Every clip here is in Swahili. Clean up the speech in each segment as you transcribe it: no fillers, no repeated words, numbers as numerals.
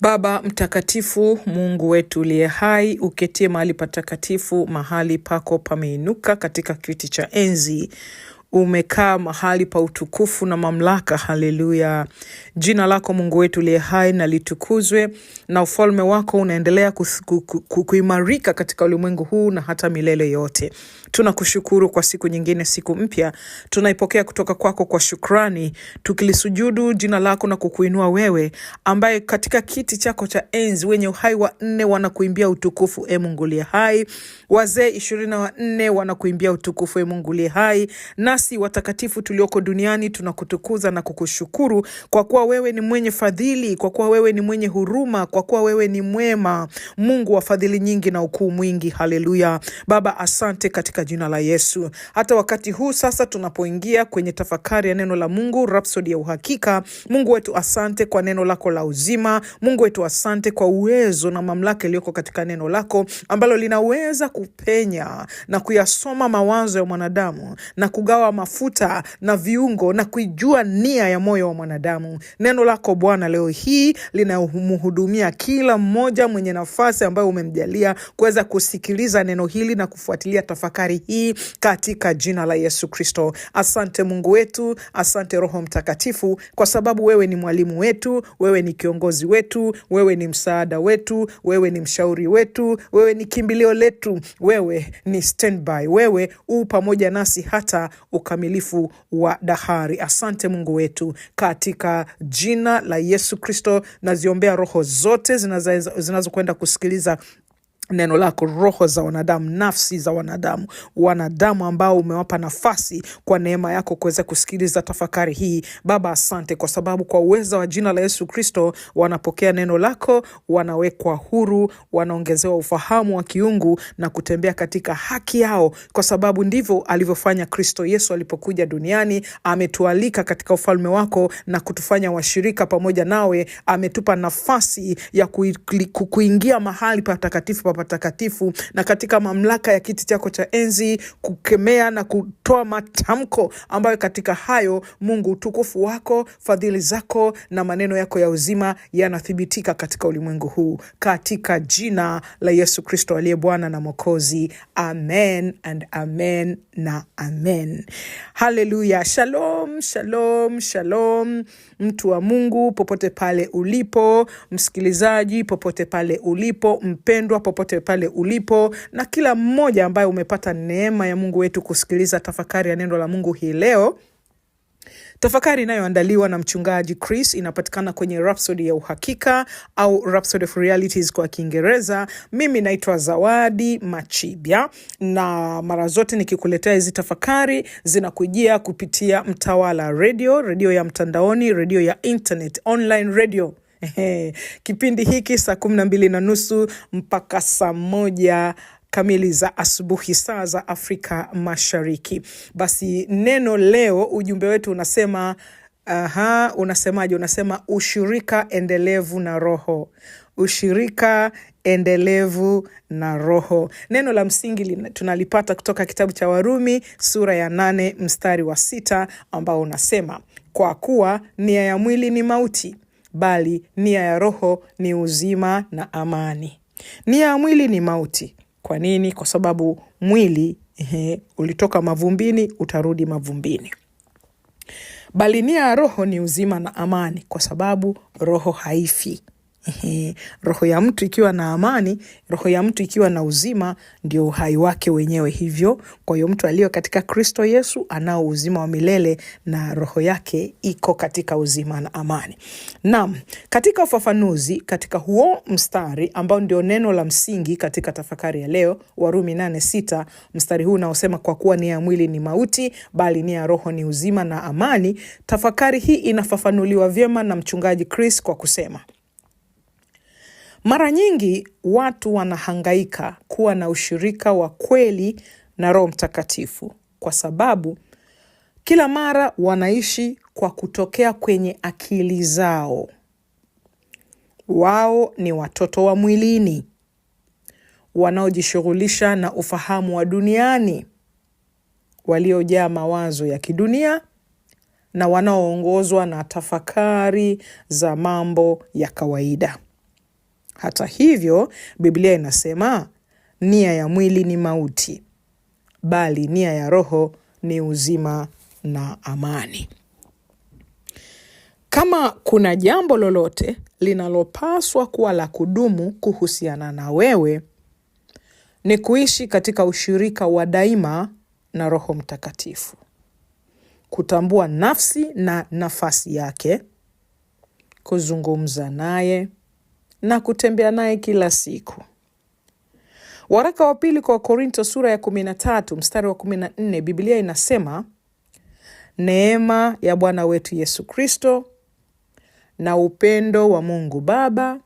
Baba mtakatifu, Mungu wetu uliye hai, uketie mahali patakatifu, mahali pako pameinuka katika kiti cha enzi. Umekaa mahali pa utukufu na mamlaka. Haleluya. Jina lako Mungu wetu uliye hai na litukuzwe, na ufalme wako unaendelea kuimarika katika ulimwengu huu na hata milele yote. Tunakushukuru kwa siku nyingine, siku mpya. Tunaipokea kutoka kwako kwa shukrani, tukilisujudu jina lako na kukuinua wewe, ambaye katika kiti chako cha enzi wenye uhai wa nne wanakuimbia utukufu, e Mungu uliye hai. Wazee 24 wanakuimbia utukufu, e Mungu uliye hai. Nasi watakatifu tulioko duniani tunakutukuza na kukushukuru, kwa kuwa wewe ni mwenye fadhili, kwa kuwa wewe ni mwenye huruma, kwa kuwa wewe ni mwema, Mungu wa fadhili nyingi na ukuu mwingi. Haleluya. Baba, asante katika jina la Yesu. Hata wakati huu sasa tunapoingia kwenye tafakari ya neno la Mungu, Rhapsody ya uhakika, Mungu wetu asante kwa neno lako la uzima. Mungu wetu asante kwa uwezo na mamlaka iliyoko katika neno lako, ambalo linaweza kupenya na kuyasoma mawazo ya mwanadamu na kugawa mafuta na viungo na kuijua nia ya moyo wa mwanadamu. Neno lako Bwana leo hii linamhudumia kila mmoja mwenye nafasi ambayo umemjalia kuweza kusikiliza neno hili na kufuatilia tafakari hii katika jina la Yesu Kristo. Asante Mungu wetu, asante Roho Mtakatifu, kwa sababu wewe ni mwalimu wetu, wewe ni kiongozi wetu, wewe ni msaada wetu, wewe ni mshauri wetu, wewe ni kimbilio letu, wewe ni standby, wewe pamoja nasi hata ukamilifu wa dahari. Asante Mungu wetu, katika jina la Yesu Kristo naziombea roho zote zinazokwenda kusikiliza neno lako, roho za wanadamu, nafsi za wanadamu ambao umewapa nafasi kwa neema yako kuweza kusikiliza tafakari hii. Baba, asante kwa sababu kwa uwezo wa jina la Yesu Kristo wanapokea neno lako, wanawekwa huru, wanaongezewa ufahamu wa kiungu na kutembea katika haki yao, kwa sababu ndivyo alivyofanya Kristo Yesu alipokuja duniani. Ametualika katika ufalme wako na kutufanya washirika pamoja nawe. Ametupa nafasi ya kuingia mahali patakatifu na katika mamlaka ya kiti chako cha enzi kukemea na kutoa matamko ambayo katika hayo, Mungu, utukufu wako, fadhili zako na maneno yako ya uzima yanathibitika katika ulimwengu huu, katika jina la Yesu Kristo aliye Bwana na Mwokozi. Amen and amen na amen. Haleluya. Shalom, shalom, shalom. Mtu wa Mungu popote pale ulipo, msikilizaji popote pale ulipo, mpendwa popote pale ulipo, na kila mmoja ambaye umepata neema ya Mungu wetu kusikiliza tafakari ya neno la Mungu hii leo. Tafakari inayoandaliwa na mchungaji Chris inapatikana kwenye Rhapsody ya uhakika au Rhapsody of Realities kwa Kiingereza. Mimi naitwa Zawadi Machibia, na mara zote nikikuletea hizi tafakari zinakujia kupitia Mtawala Radio ya mtandaoni, radio ya internet, online radio. Kipindi hiki saa 12:30 mpaka saa 1 kamili za asubuhi, saa za Afrika Mashariki. Basi neno leo, ujumbe wetu unasema, unasemaje? Unasema ushirika endelevu na Roho. Ushirika endelevu na Roho. Neno la msingi tunalipata kutoka kitabu cha Warumi sura ya 8 mstari wa 6, ambao unasema, kwa kuwa nia ya mwili ni mauti, bali nia ya Roho ni uzima na amani. Nia ya mwili ni mauti. Kwa nini? Kwa sababu mwili ulitoka mavumbini, utarudi mavumbini. Bali nia ya Roho ni uzima na amani, kwa sababu Roho haifi. Roho ya mtu ikiwa na amani, roho ya mtu ikiwa na uzima, ndio uhai wake wenyewe. Hivyo kwa hiyo mtu aliyo katika Kristo Yesu anao uzima wa milele, na roho yake iko katika uzima na amani. Naam, katika ufafanuzi katika huo mstari ambao ndio neno la msingi katika tafakari ya leo, Warumi 8:6, mstari huu unaosema kwa kuwa nia ya mwili ni mauti, bali nia ya Roho ni uzima na amani. Tafakari hii inafafanuliwa vyema na mchungaji Chris kwa kusema, mara nyingi watu wanahangaika kuwa na ushirika wa kweli na Roho Mtakatifu, kwa sababu kila mara wanaishi kwa kutokea kwenye akili zao. Wao ni watoto wa mwilini, wanaojishughulisha na ufahamu wa duniani, waliojaa mawazo ya kidunia na wanaoongozwa na tafakari za mambo ya kawaida. Hata hivyo, Biblia inasema nia ya mwili ni mauti, bali nia ya roho ni uzima na amani. Kama kuna jambo lolote linalopaswa kuwa la kudumu kuhusiana na wewe, ni kuishi katika ushirika wa daima na Roho Mtakatifu, kutambua nafsi na nafasi yake, kuzungumza naye na kutembea naye kila siku. Waraka wa pili kwa Wakorintho sura ya 13 mstari wa 14, Biblia inasema, neema ya Bwana wetu Yesu Kristo na upendo wa Mungu Baba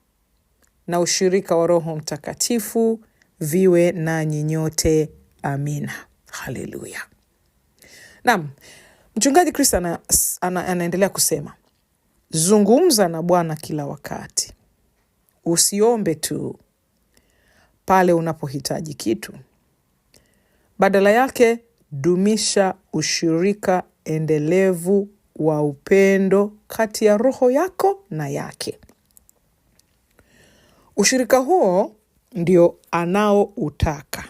na ushirika wa Roho Mtakatifu viwe nanyi nyote. Amina. Haleluya. Naam, Mchungaji Chris anaendelea kusema, zungumza na Bwana kila wakati. Usiombe tu pale unapohitaji kitu. Badala yake, dumisha ushirika endelevu wa upendo kati ya roho yako na yake. Ushirika huo ndio anaoutaka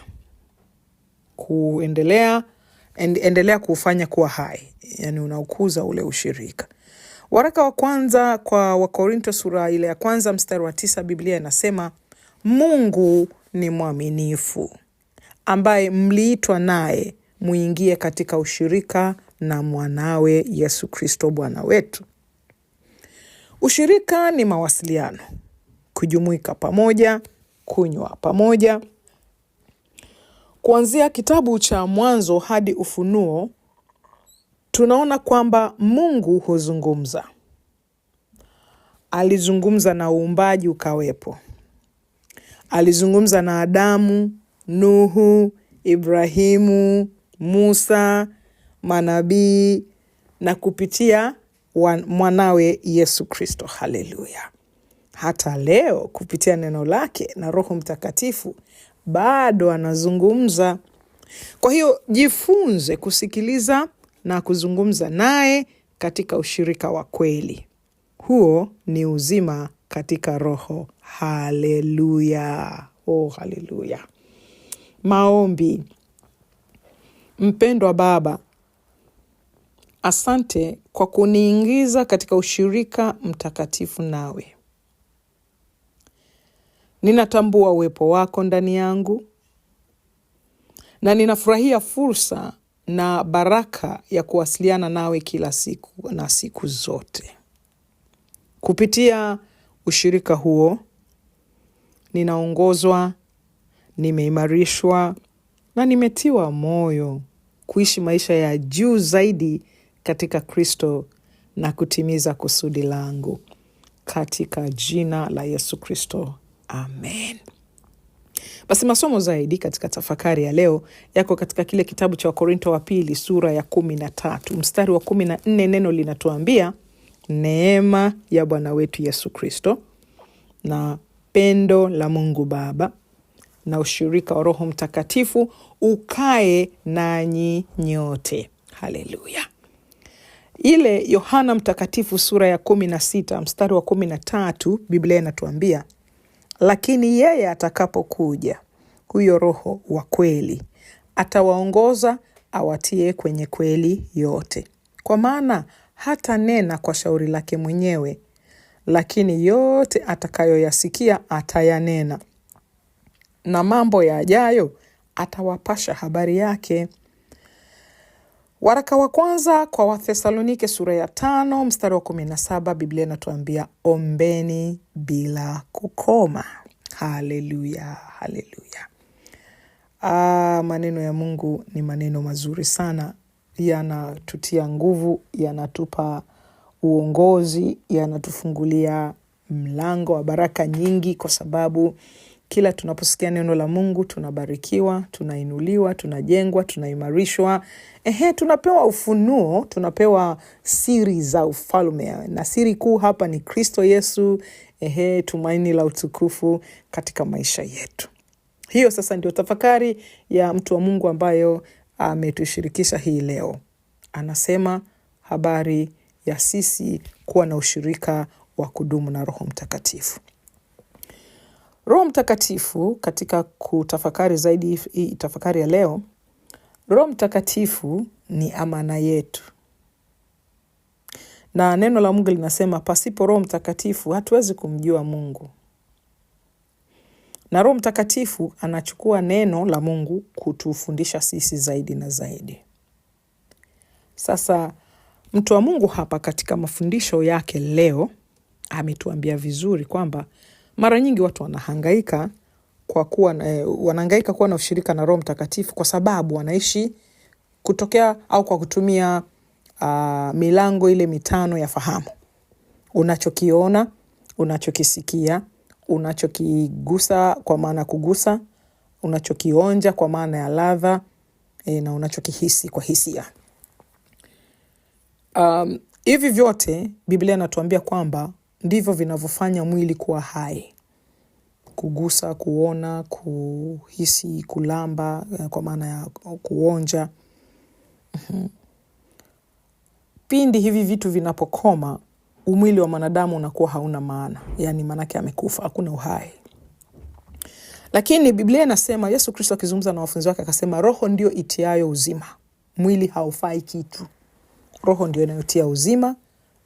endelea kufanya kuwa hai, yani unaukuza ule ushirika. Waraka wa kwanza kwa Wakorintho sura ile ya 1 mstari wa 9, Biblia inasema, Mungu ni mwaminifu, ambaye mliitwa naye muingie katika ushirika na mwanawe Yesu Kristo Bwana wetu. Ushirika ni mawasiliano, kujumuika pamoja, kunywa pamoja. Kuanzia kitabu cha Mwanzo hadi Ufunuo, tunaona kwamba Mungu huzungumza. Alizungumza na uumbaji ukawepo. Alizungumza na Adamu, Nuhu, Ibrahimu, Musa, manabii na kupitia mwanawe Yesu Kristo. Haleluya. Hata leo kupitia neno lake na Roho Mtakatifu bado anazungumza. Kwa hiyo jifunze kusikiliza na kuzungumza naye katika ushirika wa kweli. Huo ni uzima katika roho. Haleluya. Oh, haleluya. Maombi. Mpendwa Baba, asante kwa kuniingiza katika ushirika mtakatifu nawe. Ninatambua uwepo wako ndani yangu na ninafurahia fursa na baraka ya kuwasiliana nawe kila siku na siku zote. Kupitia ushirika huo, ninaongozwa, nimeimarishwa na nimetiwa moyo kuishi maisha ya juu zaidi katika Kristo na kutimiza kusudi langu. Katika jina la Yesu Kristo. Amen. Basi masomo zaidi katika tafakari ya leo yako katika kile kitabu cha Wakorintho wa pili sura ya 13 mstari wa 14. Neno linatuambia, neema ya Bwana wetu Yesu Kristo na pendo la Mungu Baba na ushirika wa Roho Mtakatifu ukae nanyi nyote. Haleluya. Ile Yohana Mtakatifu sura ya 16 mstari wa 13, Biblia inatuambia, lakini yeye atakapokuja, huyo Roho wa kweli, atawaongoza awatie kwenye kweli yote. Kwa maana hata nena kwa shauri lake mwenyewe, lakini yote atakayoyasikia atayanena, na mambo yajayo atawapasha habari yake. Waraka wa kwanza kwa Wathesalonike sura ya 5 mstari wa 17, Biblia inatuambia, ombeni bila kukoma. Haleluya, haleluya. Maneno ya Mungu ni maneno mazuri sana. Yanatutia nguvu, yanatupa uongozi, yanatufungulia mlango wa baraka nyingi, kwa sababu kila tunaposikia neno la Mungu tunabarikiwa, tunainuliwa, tunajengwa, tunaimarishwa. Tunapewa ufunuo, tunapewa siri za ufalme, na siri kuu hapa ni Kristo Yesu. Tumaini la utukufu katika maisha yetu. Hiyo sasa ndio tafakari ya mtu wa Mungu ambayo ametushirikisha hii leo. Anasema habari ya sisi kuwa na ushirika wa kudumu na Roho Mtakatifu. Roho Mtakatifu, katika kutafakari zaidi hii tafakari ya leo, Roho Mtakatifu ni amana yetu. Na neno la Mungu linasema pasipo Roho Mtakatifu hatuwezi kumjua Mungu. Na Roho Mtakatifu anachukua neno la Mungu kutufundisha sisi zaidi na zaidi. Sasa mtu wa Mungu hapa katika mafundisho yake leo ametuambia vizuri kwamba mara nyingi watu wanahangaika kuwa na ushirika na Roho Mtakatifu kwa sababu wanaishi kutokea au kwa kutumia milango ile mitano ya fahamu. Unachokiona, unachokisikia, unachokigusa kwa maana kugusa, unachokionja kwa maana ya ladha, na unachokihisi kwa hisia. Hivi vyote Biblia inatuambia kwamba ndivyo vinavyofanya mwili kuwa hai. Kugusa, kuona, kuhisi, kulamba kwa maana ya kuonja. Pindi hivi vitu vinapokoma, umwili wa mwanadamu unakuwa hauna maana. Yani manake amekufa, hakuna uhai. Lakini Biblia inasema, Yesu Kristo akizungumza na wanafunzi wake akasema, roho ndio itiayo uzima. Mwili haufai kitu. Roho ndio inayotia uzima,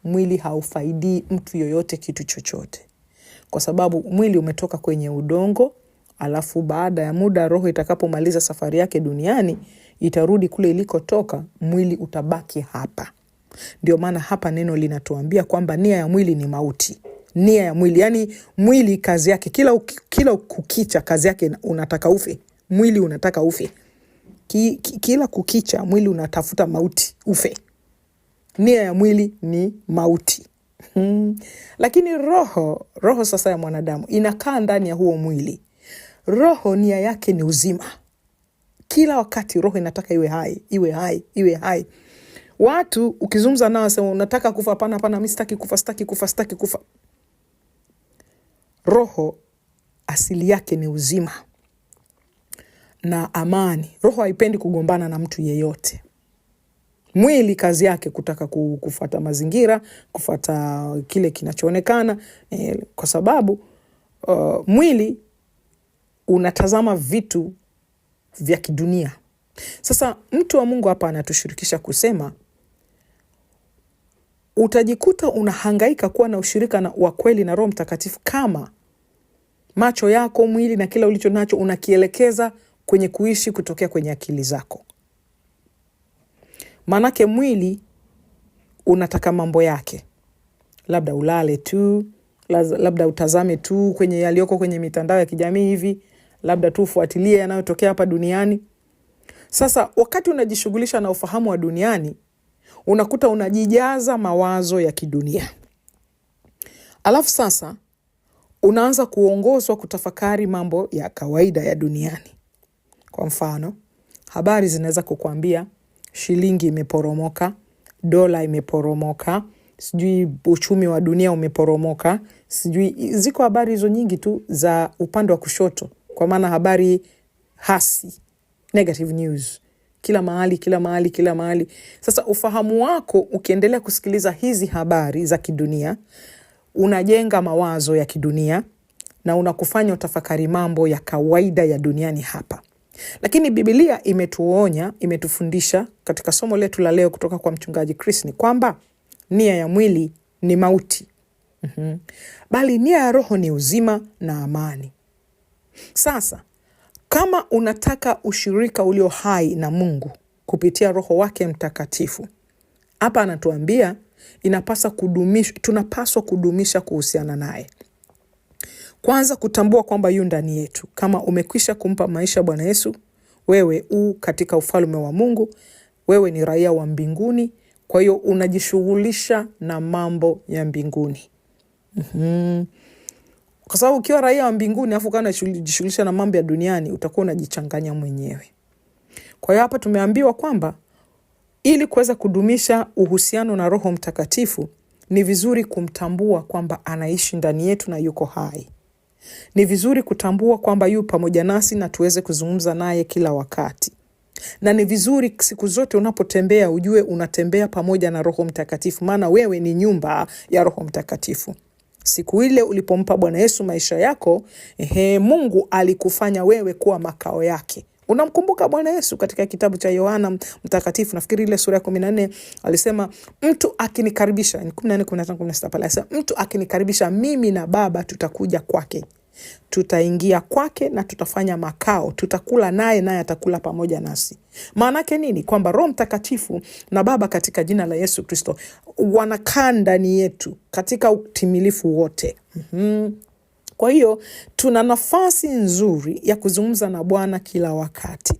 mwili haufaidi mtu yoyote kitu chochote. Kwa sababu mwili umetoka kwenye udongo, alafu baada ya muda roho itakapomaliza safari yake duniani, itarudi kule ilikotoka, mwili utabaki hapa. Ndio maana hapa neno linatuambia kwamba nia ya mwili ni mauti. Nia ya mwili, yani mwili kazi yake, kila kukicha kazi yake unataka ufe. Mwili unataka ufe. Kila kukicha mwili unatafuta mauti, ufe. Nia ya mwili ni mauti. Lakini roho sasa ya mwanadamu inakaa ndani ya huo mwili. Roho nia yake ni uzima. Kila wakati roho inataka iwe hai, iwe hai, iwe hai. Watu ukizungumza nao sema unataka kufa, hapana, mimi sitaki kufa. Roho asili yake ni uzima na amani. Roho haipendi kugombana na mtu yeyote. Mwili kazi yake kutaka kufuata mazingira, kufuata kile kinachoonekana, kwa sababu mwili unatazama vitu vya kidunia. Sasa mtu wa Mungu hapa anatushirikisha kusema, utajikuta unahangaika kuwa na ushirika wa kweli na Roho Mtakatifu kama macho yako, mwili na kila ulicho nacho unakielekeza kwenye kuishi kutokea kwenye akili zako. Manake mwili unataka mambo yake. Labda ulale tu, labda utazame tu kwenye yalioko kwenye mitandao ya kijamii hivi, labda tu ufuatilie yanayotokea hapa duniani. Sasa wakati unajishughulisha na ufahamu wa duniani, unakuta unajijaza mawazo ya kidunia. Alafu sasa unaanza kuongozwa kutafakari mambo ya kawaida ya duniani. Kwa mfano, habari zinaweza kukuambia shilingi imeporomoka, dola imeporomoka, sijui uchumi wa dunia umeporomoka, sijui ziko habari hizo nyingi tu za upande wa kushoto, kwa maana habari hasi, negative news. Kila mahali. Sasa ufahamu wako ukiendelea kusikiliza hizi habari za kidunia, unajenga mawazo ya kidunia na unakufanya utafakari mambo ya kawaida ya duniani hapa. Lakini Biblia imetuonya, imetufundisha katika somo letu la leo kutoka kwa mchungaji Chris ni kwamba nia ya mwili ni mauti. Bali nia ya roho ni uzima na amani. Sasa kama unataka ushirika ulio hai na Mungu kupitia Roho wake Mtakatifu, hapa anatuambia tunapaswa kudumisha kuhusiana naye. Kwanza kutambua kwamba yu ndani yetu. Kama umekwisha kumpa maisha Bwana Yesu, wewe katika ufalme wa Mungu, wewe ni raia wa mbinguni, kwa hiyo unajishughulisha na mambo ya mbinguni. Kwa sababu ukiwa raia wa mbinguni afu kana unajishughulisha na mambo ya duniani, utakuwa unajichanganya mwenyewe. Kwa hiyo hapa tumeambiwa kwamba ili kuweza kudumisha uhusiano na Roho Mtakatifu, ni vizuri kumtambua kwamba anaishi ndani yetu na yuko hai. Ni vizuri kutambua kwamba yu pamoja nasi na tuweze kuzungumza naye kila wakati. Na ni vizuri siku zote unapotembea ujue unatembea pamoja na Roho Mtakatifu, maana wewe ni nyumba ya Roho Mtakatifu. Siku ile ulipompa Bwana Yesu maisha yako, Mungu alikufanya wewe kuwa makao yake. Unamkumbuka Bwana Yesu katika kitabu cha Yohana Mtakatifu, nafikiri ile sura ya 14, alisema mtu akinikaribisha, 14:15-16 pale, alisema mtu akinikaribisha mimi na Baba tutakuja kwake. Tutaingia kwake na tutafanya makao, tutakula naye naye atakula pamoja nasi. Maana yake nini? Kwamba Roho Mtakatifu na Baba katika jina la Yesu Kristo wanakaa ndani yetu katika utimilifu wote. Kwa hiyo tuna nafasi nzuri ya kuzungumza na Bwana kila wakati.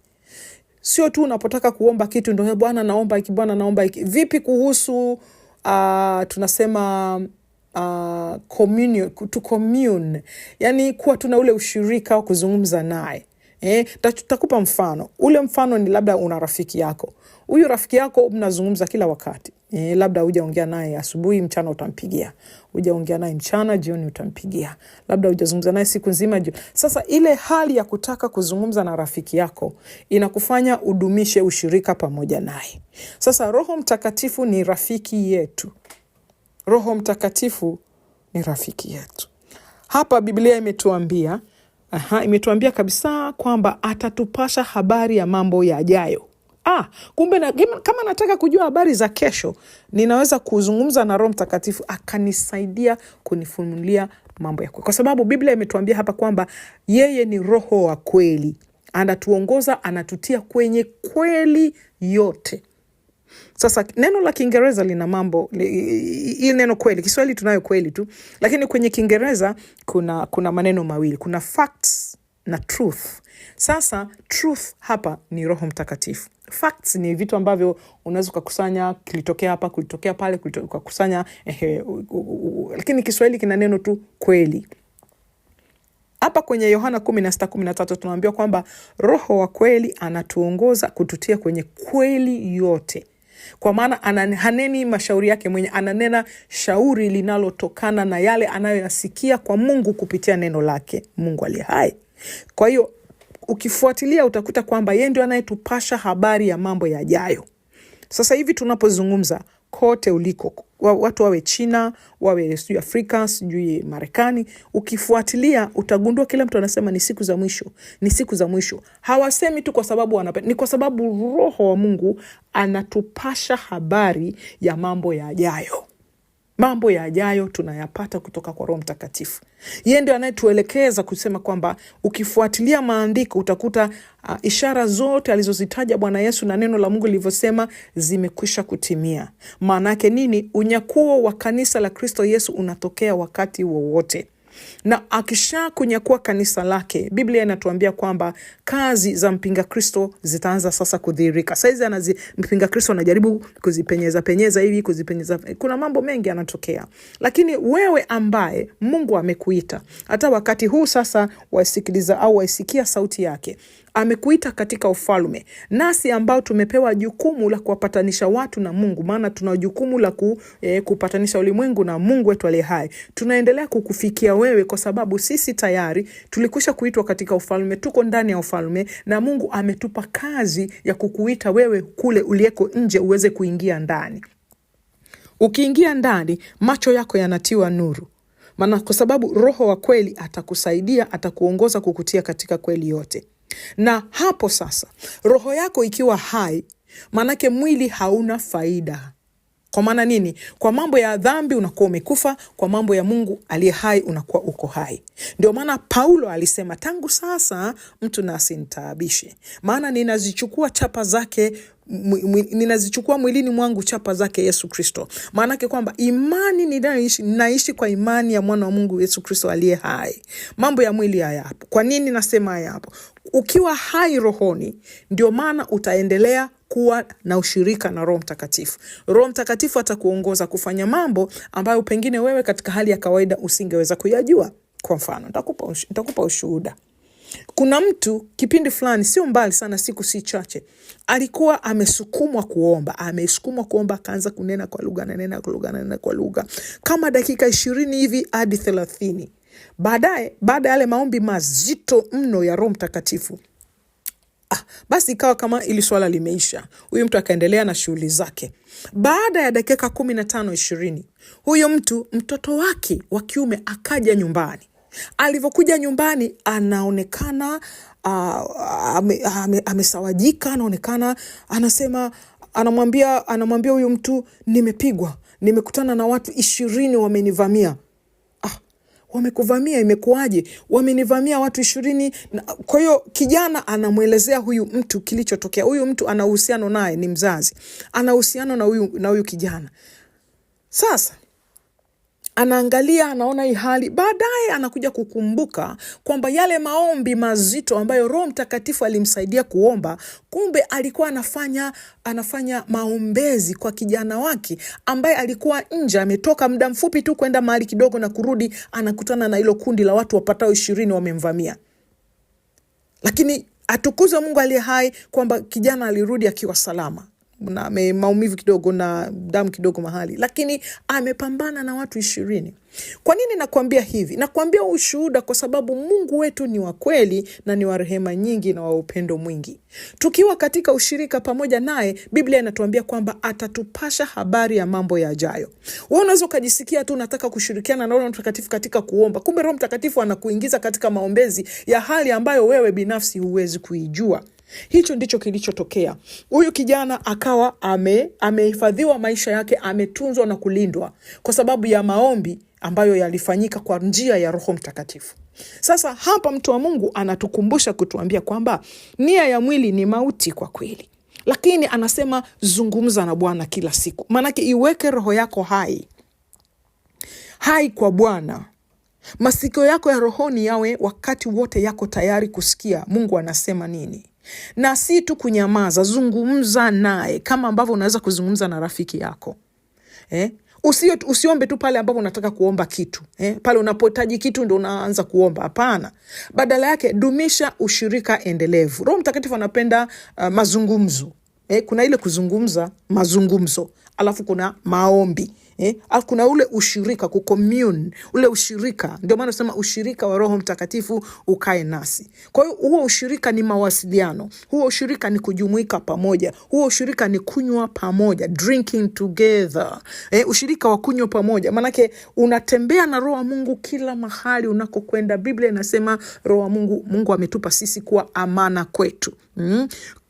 Sio tu unapotaka kuomba kitu ndio Bwana naomba hiki, Bwana naomba hiki. Vipi kuhusu tunasema to commune, yani kuwa tuna ule ushirika wa kuzungumza naye. Tutakupa mfano. Ule mfano ni labda una rafiki yako. Huyu rafiki yako mnazungumza kila wakati. Labda hujaongea naye asubuhi, mchana utampigia. Hujaongea naye mchana, jioni utampigia. Labda hujazungumza naye siku nzima. Sasa ile hali ya kutaka kuzungumza na rafiki yako inakufanya udumishe ushirika pamoja naye. Sasa Roho Mtakatifu ni rafiki yetu. Roho Mtakatifu ni rafiki yetu. Hapa Biblia imetuambia kabisa kwamba atatupasha habari ya mambo yajayo. Kumbe kama nataka kujua habari za kesho, ninaweza kuzungumza na Roho Mtakatifu akanisaidia kunifunulia mambo ya kweli. Kwa sababu Biblia imetuambia hapa kwamba yeye ni Roho wa kweli. Anatuongoza, anatutia kwenye kweli yote. Sasa neno la Kiingereza lina mambo, hili neno kweli, Kiswahili tunayo kweli tu, lakini kwenye Kiingereza kuna maneno mawili, kuna facts na truth. Sasa truth hapa ni Roho Mtakatifu. Facts ni vitu ambavyo unaweza kukusanya, kilitokea hapa, kulitokea pale, kukusanya, lakini Kiswahili kina neno tu kweli. Hapa kwenye Yohana 16:13 tunaambiwa kwamba Roho wa kweli anatuongoza kututia kwenye kweli yote. Kwa maana haneni mashauri yake mwenye, ananena shauri linalotokana na yale anayoyasikia kwa Mungu kupitia neno lake, Mungu aliye hai. Kwa hiyo ukifuatilia utakuta kwamba yeye ndio anayetupasha habari ya mambo yajayo. Sasa hivi tunapozungumza, kote uliko, watu wawe China, wawe sijui Afrika, sijui Marekani, ukifuatilia utagundua kila mtu anasema ni siku za mwisho, ni siku za mwisho. Hawasemi tu kwa sababu wanapenda, ni kwa sababu Roho wa Mungu anatupasha habari ya mambo yajayo. Mambo yajayo tunayapata kutoka kwa Roho Mtakatifu. Yeye ndiye anayetuelekeza kusema kwamba ukifuatilia maandiko utakuta ishara zote alizozitaja Bwana Yesu na neno la Mungu lilivyosema zimekwisha kutimia. Maana yake nini? Unyakuo wa kanisa la Kristo Yesu unatokea wakati wowote. Na akisha kunyakua kanisa lake, Biblia inatuambia kwamba kazi za mpinga Kristo zitaanza sasa kudhihirika. Saizi mpinga Kristo anajaribu kuzipenyeza hivi, kuna mambo mengi yanatokea. Lakini wewe ambaye Mungu amekuita, hata wakati huu sasa wasikiliza au waisikia sauti yake, amekuita katika ufalme. Nasi ambao tumepewa jukumu la kuwapatanisha watu na Mungu, maana tuna jukumu la kupatanisha ulimwengu na Mungu wetu aliye hai. Tunaendelea kukufikia wewe kwa sababu sisi tayari tulikwisha kuitwa katika ufalme, tuko ndani ya ufalme na Mungu ametupa kazi ya kukuita wewe kule ulieko nje uweze kuingia ndani. Ukiingia ndani, macho yako yanatiwa nuru. Maana kwa sababu Roho wa kweli atakusaidia, atakuongoza kukutia katika kweli yote. Na hapo sasa, roho yako ikiwa hai, manake mwili hauna faida. Kwa maana nini? Kwa mambo ya dhambi unakuwa umekufa, kwa mambo ya Mungu aliye hai unakuwa uko hai. Ndio maana Paulo alisema, tangu sasa mtu na asinitaabishe, maana ninazichukua chapa zake, ninazichukua mwilini mwangu chapa zake Yesu Kristo. Maanake kwamba imani ninaishi kwa imani ya mwana wa Mungu Yesu Kristo aliye hai. Mambo ya mwili hayapo. Kwa nini nasema hayapo? Ukiwa hai rohoni, ndio maana utaendelea kuwa na ushirika na Roho Mtakatifu. Roho Mtakatifu atakuongoza kufanya mambo ambayo pengine wewe katika hali ya kawaida usingeweza kuyajua. Kwa mfano, nitakupa ushuhuda. Kuna mtu kipindi fulani, sio mbali sana, siku si chache, alikuwa amesukumwa kuomba, akaanza kunena kwa lugha, ananena kwa lugha kama dakika 20 hivi hadi 30. Baada ya yale maombi mazito mno ya Roho Mtakatifu, Basi ikawa kama ili swala limeisha. Huyu mtu akaendelea na shughuli zake. Baada ya dakika 15-20, huyu mtu, mtoto wake wa kiume akaja nyumbani. Alivyokuja nyumbani anaonekana amesawajika, anaonekana anamwambia huyu mtu, nimepigwa, nimekutana na watu 20 wamenivamia. Wamekuvamia, imekuwaje? Wamenivamia watu 20. Kwa hiyo kijana anamuelezea huyu mtu kilichotokea. Huyu mtu ana uhusiano naye, ni mzazi, ana uhusiano na huyu kijana. Sasa anaangalia, anaona hii hali. Baadaye anakuja kukumbuka kwamba yale maombi mazito ambayo Roho Mtakatifu alimsaidia kuomba, kumbe alikuwa anafanya maombezi kwa kijana wake ambaye alikuwa nje, ametoka muda mfupi tu kwenda mahali kidogo na kurudi, anakutana na hilo kundi la watu wapatao 20 wamemvamia. Lakini atukuzwe Mungu aliye hai kwamba kijana alirudi akiwa salama, na maumivu kidogo na damu kidogo mahali, lakini amepambana na watu 20. Kwa nini nakwambia hivi? Nakwambia ushuhuda kwa sababu Mungu wetu ni wa kweli na ni wa rehema nyingi na wa upendo mwingi. Tukiwa katika ushirika pamoja naye, Biblia inatuambia kwamba atatupasha habari ya mambo yajayo. Wewe unaweza kujisikia tu unataka kushirikiana na Roho Mtakatifu katika kuomba, kumbe Roho Mtakatifu anakuingiza katika maombezi ya hali ambayo wewe binafsi huwezi kuijua. Hicho ndicho kilichotokea. Huyu kijana akawa amehifadhiwa maisha yake, ametunzwa na kulindwa kwa sababu ya maombi ambayo yalifanyika kwa njia ya Roho Mtakatifu. Sasa hapa mtu wa Mungu anatukumbusha kutuambia kwamba nia ya mwili ni mauti kwa kweli. Lakini anasema zungumza na Bwana kila siku. Maanake iweke roho yako hai kwa Bwana. Masikio yako ya rohoni yawe wakati wote yako tayari kusikia Mungu anasema nini. Na si tu kunyamaza, zungumza naye kama ambavyo unaweza kuzungumza na rafiki yako. Usiombe tu pale ambapo unataka kuomba kitu. Pale unapohitaji kitu ndio unaanza kuomba. Hapana. Badala yake dumisha ushirika endelevu. Roho Mtakatifu anapenda mazungumzo. Kuna ile kuzungumza, mazungumzo. Alafu kuna maombi. Alafu kuna ule ushirika, kucommune, ule ushirika. Ndio maana nasema ushirika wa Roho Mtakatifu ukae nasi. Kwa hiyo huo ushirika ni mawasiliano. Huo ushirika ni kujumuika pamoja. Huo ushirika ni kunywa pamoja, drinking together. Ushirika wa kunywa pamoja. Manake unatembea na Roho wa Mungu kila mahali unakokwenda. Biblia inasema Roho wa Mungu ametupa sisi kuwa amana kwetu.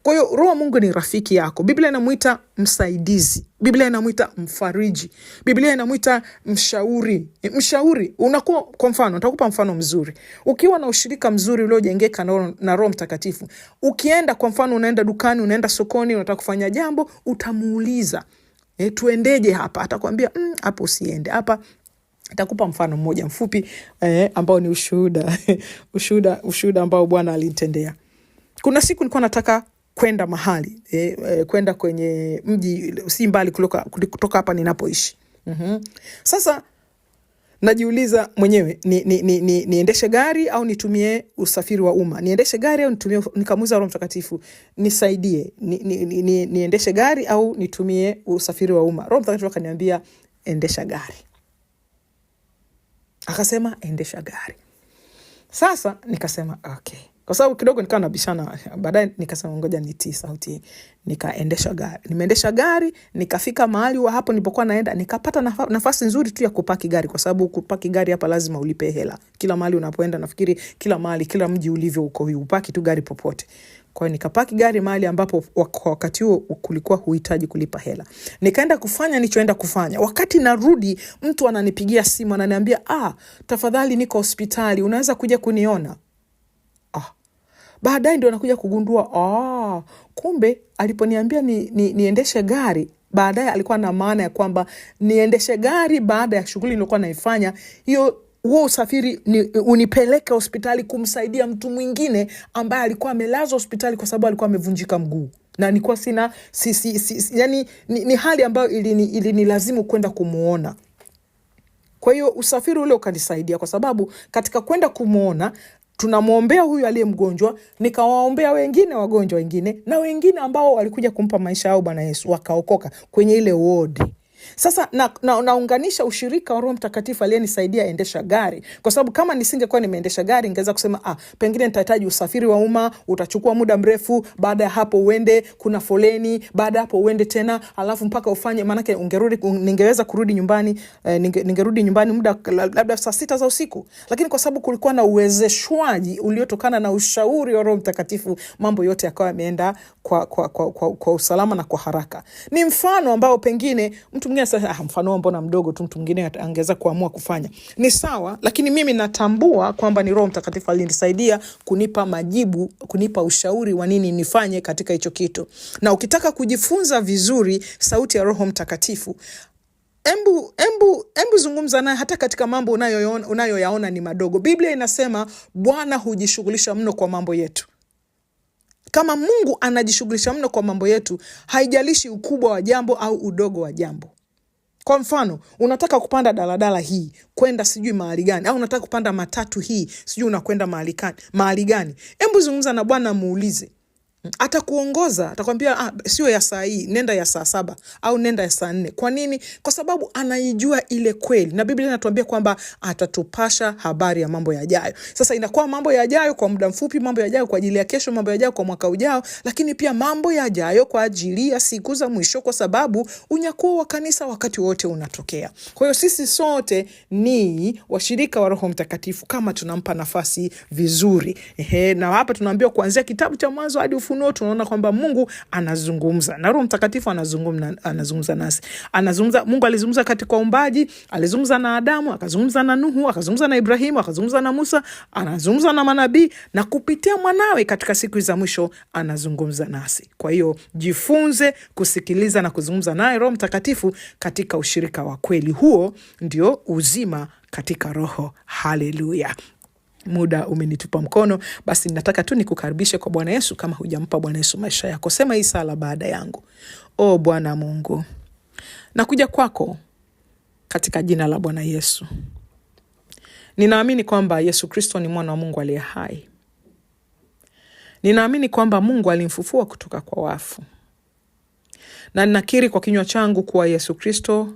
Kwa hiyo Roho wa Mungu ni rafiki yako. Biblia inamuita msaidizi. Biblia inamuita mfariji. Biblia inamuita mshauri. Mshauri unakuwa, kwa mfano, nitakupa mfano mzuri. Ukiwa na ushirika mzuri uliojengeka na Roho Mtakatifu, ukienda, kwa mfano, unaenda dukani, unaenda sokoni, unataka kufanya jambo, utamuuliza, tuendeje hapa? Atakwambia, hapo usiende. Hapa nitakupa mfano mmoja mfupi ambao ni ushuhuda ambao Bwana alinitendea. Kuna siku nilikuwa nataka kwenda mahali, kwenda kwenye mji si mbali kutoka hapa ninapoishi. Sasa najiuliza mwenyewe, niendeshe gari au nitumie usafiri wa umma? Niendeshe gari au nitumie? Nikamuuliza Roho Mtakatifu, nisaidie, niendeshe gari au nitumie usafiri wa umma? Roho Mtakatifu akaniambia endesha gari. Akasema endesha gari. Sasa nikasema okay. Kwa sababu kidogo nikawa nabishana, baadaye nikasema ngoja nitii sauti, nikaendesha gari. Nimeendesha gari, nikafika mahali hapo nilipokuwa naenda, nikapata nafasi nzuri tu ya kupaki gari, kwa sababu kupaki gari hapa lazima ulipe hela. Kila mahali unapoenda, nafikiri kila mahali, kila mji ulivyo uko hivi, upaki tu gari popote. Kwa hiyo nikapaki gari mahali ambapo wakati huo kulikuwa huhitaji kulipa hela. Nikaenda kufanya nilichoenda kufanya. Wakati narudi, mtu ananipigia simu, ananiambia, tafadhali niko hospitali, unaweza kuja kuniona? Baadaye ndio nakuja kugundua, kumbe aliponiambia niendeshe gari, baadaye alikuwa na maana ya kwamba niendeshe gari baada ya shughuli nilikuwa naifanya. Huo usafiri unipeleke hospitali kumsaidia mtu mwingine ambaye alikuwa amelazwa hospitali kwa sababu alikuwa amevunjika mguu. Na nilikuwa sina yani ni hali ambayo ilinilazimu kwenda kumuona. Kwa hiyo usafiri ule ukanisaidia, kwa sababu katika kwenda kumuona tunamuombea huyu aliye mgonjwa, nikawaombea wengine wagonjwa wengine, na wengine ambao walikuja kumpa maisha yao Bwana Yesu wakaokoka kwenye ile ward. Sasa naunganisha ushirika wa Roho Mtakatifu aliyenisaidia endesha gari, kwa sababu kama nisingekuwa nimeendesha gari ingeweza kusema pengine nitahitaji usafiri wa umma, utachukua muda mrefu, baada ya hapo uende kuna foleni, baada hapo uende tena, alafu mpaka ufanye, manake ningeweza kurudi nyumbani ningerudi nyumbani muda labda saa 6 za usiku. Lakini kwa sababu kulikuwa na uwezeshwaji uliotokana na ushauri wa Roho Mtakatifu, mambo yote yakawa yameenda kwa usalama na kwa haraka. Ni mfano ambao pengine mtu mwingine sasa mfano mbona mdogo tu, mtu mwingine angeweza kuamua kufanya. Ni sawa, lakini mimi natambua kwamba ni Roho Mtakatifu alinisaidia kunipa majibu, kunipa ushauri wa nini nifanye katika hicho kitu. Na ukitaka kujifunza vizuri sauti ya Roho Mtakatifu, embu zungumza naye hata katika mambo unayoyaona ni madogo. Biblia inasema Bwana hujishughulisha mno kwa mambo yetu. Kama Mungu anajishughulisha mno kwa mambo yetu, haijalishi ukubwa wa jambo au udogo wa jambo. Kwa mfano, unataka kupanda daladala hii kwenda sijui mahali gani, au unataka kupanda matatu hii sijui unakwenda mahali gani. Embu zungumza na Bwana, muulize. Atakuongoza, atakwambia sio ya saa hii, nenda ya saa 7 au nenda ya saa 4. Kwa nini? Kwa sababu anaijua ile kweli. Na Biblia inatuambia kwamba atatupasha habari ya mambo yajayo. Sasa inakuwa mambo yajayo kwa muda mfupi, mambo yajayo kwa ajili ya kesho, mambo yajayo kwa mwaka ujao, lakini pia mambo yajayo kwa ajili ya siku za mwisho, kwa sababu unyakuo wa kanisa wakati wote unatokea. Kwa hiyo sisi sote ni washirika wa Roho Mtakatifu kama tunampa nafasi vizuri. Na hapa tunaambiwa kuanzia kitabu cha Mwanzo hadi Ufunuo tunaona kwamba Mungu anazungumza na Roho Mtakatifu anazungumza nasi. Mungu alizungumza katika uumbaji, alizungumza na Adamu, akazungumza na Nuhu, akazungumza na Ibrahimu, akazungumza na Musa, anazungumza na manabii, na kupitia mwanawe katika siku za mwisho anazungumza nasi. Kwa hiyo jifunze kusikiliza na kuzungumza naye Roho Mtakatifu katika ushirika wa kweli. Huo ndio uzima katika Roho. Haleluya. Muda umenitupa mkono, basi nataka tu nikukaribishe kwa Bwana Yesu. Kama hujampa Bwana Yesu maisha yako, sema hii sala baada yangu. Bwana Mungu, nakuja kwako katika jina la Bwana Yesu. Ninaamini kwamba Yesu Kristo ni mwana wa Mungu aliye hai. Ninaamini kwamba Mungu alimfufua kutoka kwa wafu. Na ninakiri kwa kinywa changu kuwa Yesu Kristo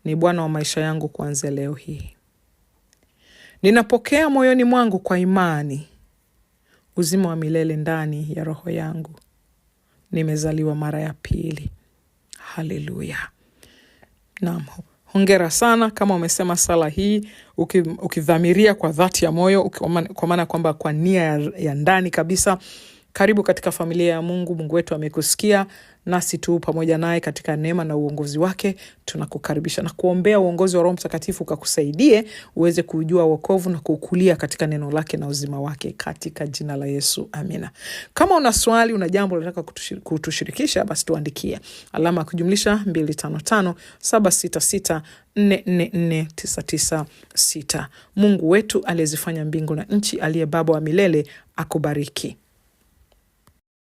ni Bwana wa maisha yangu kuanzia leo hii. Ninapokea moyoni mwangu kwa imani uzima wa milele ndani ya roho yangu. Nimezaliwa mara ya pili. Haleluya. Naam, hongera sana kama umesema sala hii ukidhamiria kwa dhati ya moyo, kwa maana kwamba kwa nia ya ndani kabisa. Karibu katika familia ya Mungu. Mungu wetu amekusikia, nasi tu pamoja naye katika neema na uongozi wake tunakukaribisha na kuombea uongozi wa Roho Mtakatifu ukakusaidie uweze kujua wokovu na kukulia katika neno lake na uzima wake katika jina la Yesu. Amina. Kama una swali, una jambo unataka kutushirikisha, basi tuandikie alama kujumlisha 255 766 444 996. Mungu wetu aliyezifanya mbingu na nchi, aliye Baba wa milele, akubariki.